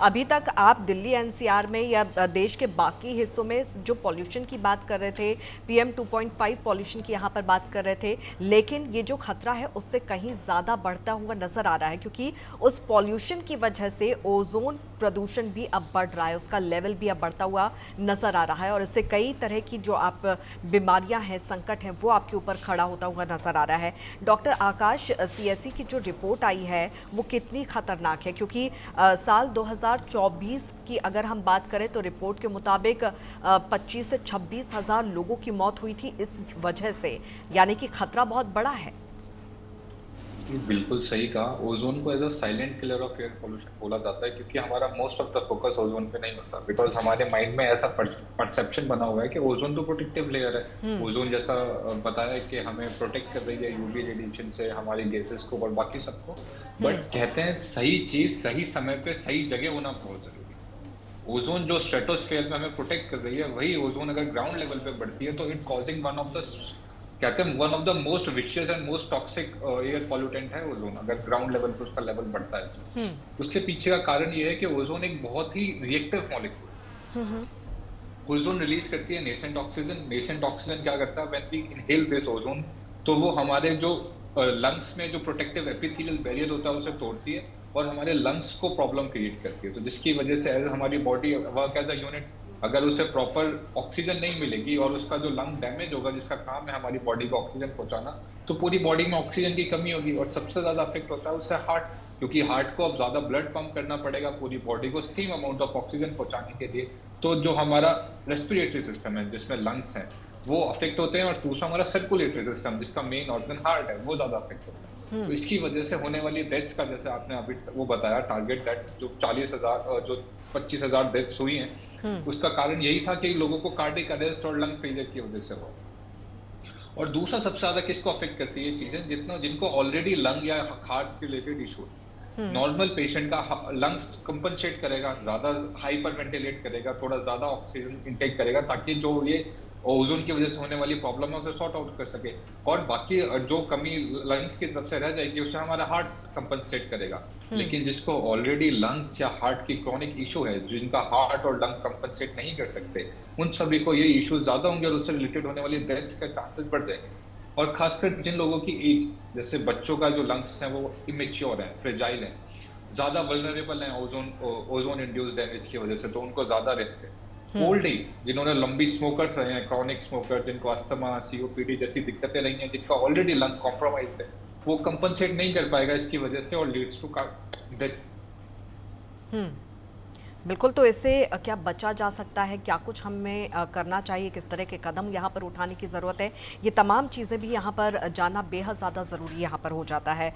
अभी तक आप दिल्ली एनसीआर में या देश के बाकी हिस्सों में जो पॉल्यूशन की बात कर रहे थे, पीएम 2.5 पॉल्यूशन की यहाँ पर बात कर रहे थे, लेकिन ये जो खतरा है उससे कहीं ज़्यादा बढ़ता हुआ नज़र आ रहा है, क्योंकि उस पॉल्यूशन की वजह से ओजोन प्रदूषण भी अब बढ़ रहा है, उसका लेवल भी अब बढ़ता हुआ नज़र आ रहा है और इससे कई तरह की जो आप बीमारियां हैं, संकट हैं, वो आपके ऊपर खड़ा होता हुआ नज़र आ रहा है। डॉक्टर आकाश, सीएससी की जो रिपोर्ट आई है वो कितनी खतरनाक है? क्योंकि साल 2024 की अगर हम बात करें तो रिपोर्ट के मुताबिक 25 से 26 हज़ार लोगों की मौत हुई थी इस वजह से, यानी कि खतरा बहुत बड़ा है। ये बिल्कुल सही कहा। ओजोन को as a silent killer of air pollution बोला जाता है क्योंकि हमारा most of the focus ozone पे नहीं होता, बिकॉज हमारे माइंड में ऐसा परसेप्शन बना हुआ है कि ओजोन तो प्रोटेक्टिव लेयर है। ओजोन जैसा बताया कि हमें प्रोटेक्ट कर रही है यूवी रेडिएशन से, हमारी गैसेस को और बाकी सबको। बट कहते हैं सही चीज सही समय पे सही जगह होना बहुत जरूरी है। ओजोन जो स्ट्रेटोस्फेयर में हमें प्रोटेक्ट कर रही है, वही ओजोन अगर ग्राउंड लेवल पे बढ़ती है तो it causing one of the, कहते हैं one of the most vicious and most toxic air pollutant है ओजोन, अगर ग्राउंड लेवल पे उसका लेवल बढ़ता है तो। उसके पीछे का कारण ये है कि ओजोन एक बहुत ही रिएक्टिव मॉलिक्यूल है। ओजोन रिलीज करती है नेसेंट ऑक्सीजन। नेसेंट ऑक्सीजन क्या करता है, when we inhale this ozone, तो वो हमारे जो लंग्स में जो प्रोटेक्टिव एपिथेलियल बैरियर होता है उसे तोड़ती है और हमारे लंग्स को प्रॉब्लम क्रिएट करती है। तो जिसकी वजह से हमारी body work as a unit, अगर उसे प्रॉपर ऑक्सीजन नहीं मिलेगी और उसका जो लंग डैमेज होगा जिसका काम है हमारी बॉडी को ऑक्सीजन पहुंचाना, तो पूरी बॉडी में ऑक्सीजन की कमी होगी और सबसे ज्यादा अफेक्ट होता है उससे हार्ट, क्योंकि हार्ट को अब ज्यादा ब्लड पंप करना पड़ेगा पूरी बॉडी को सेम अमाउंट ऑफ ऑक्सीजन पहुंचाने के लिए। तो जो हमारा रेस्पिरेटरी सिस्टम है जिसमें लंग्स हैं वो अफेक्ट होते हैं, और दूसरा हमारा सर्कुलेटरी सिस्टम जिसका मेन ऑर्गन हार्ट है वो ज्यादा अफेक्ट होता है। तो इसकी वजह से होने वाली डेथ्स का, जैसे आपने अभी वो बताया टारगेट डेथ, जो 40,000 जो 25,000 डेथ्स हुई हैं, उसका कारण यही था कि लोगों को कार्डियक अरेस्ट और लंग फेलियर की वजह से हुआ। और दूसरा सबसे ज्यादा किसको अफेक्ट करती है ये चीजें, जितना जिनको ऑलरेडी लंग या हार्ट के रिलेटेड इशू है। नॉर्मल पेशेंट का लंग्स कंपनसेट करेगा, ज्यादा हाइपर वेंटिलेट करेगा, थोड़ा ज्यादा ऑक्सीजन इंटेक करेगा ताकि जो ये ओजोन की वजह से होने वाली प्रॉब्लम है उसे सॉर्ट आउट कर सके, और बाकी जो कमी लंग्स की तरफ से रह जाएगी उसे हमारा हार्ट कंपनसेट करेगा। लेकिन जिसको ऑलरेडी लंग्स या हार्ट की क्रॉनिक इशू है, जिनका हार्ट और लंग कंपनसेट नहीं कर सकते, उन सभी को ये इश्यूज ज्यादा होंगे और उससे रिलेटेड होने वाली डेथ्स के चांसेस बढ़ जाएंगे। और खासकर जिन लोगों की एज, जैसे बच्चों का जो लंग्स है वो इमेच्योर है, फ्रेजाइल है, ज्यादा वल्नरेबल है ओजोन इंड्यूस्ड डैमेज की वजह से, तो उनको ज्यादा रिस्क है। ओल्ड एज, जिन्होंने लंबी स्मोकर्स रहे हैं, क्रॉनिक स्मोकर, जिनको अस्थमा, सीओपीडी जैसी दिक्कतें रही हैं, जिनका ऑलरेडी लंग कॉम्प्रोमाइज है, वो कंपनसेट नहीं कर पाएगा इसकी वजह से और लीड्स टू डेथ। बिल्कुल, तो इससे क्या बचा जा सकता है? क्या कुछ हमें करना चाहिए? किस तरह के कदम यहाँ पर उठाने की ज़रूरत है? ये तमाम चीज़ें भी यहाँ पर जानना बेहद ज़्यादा ज़रूरी यहाँ पर हो जाता है।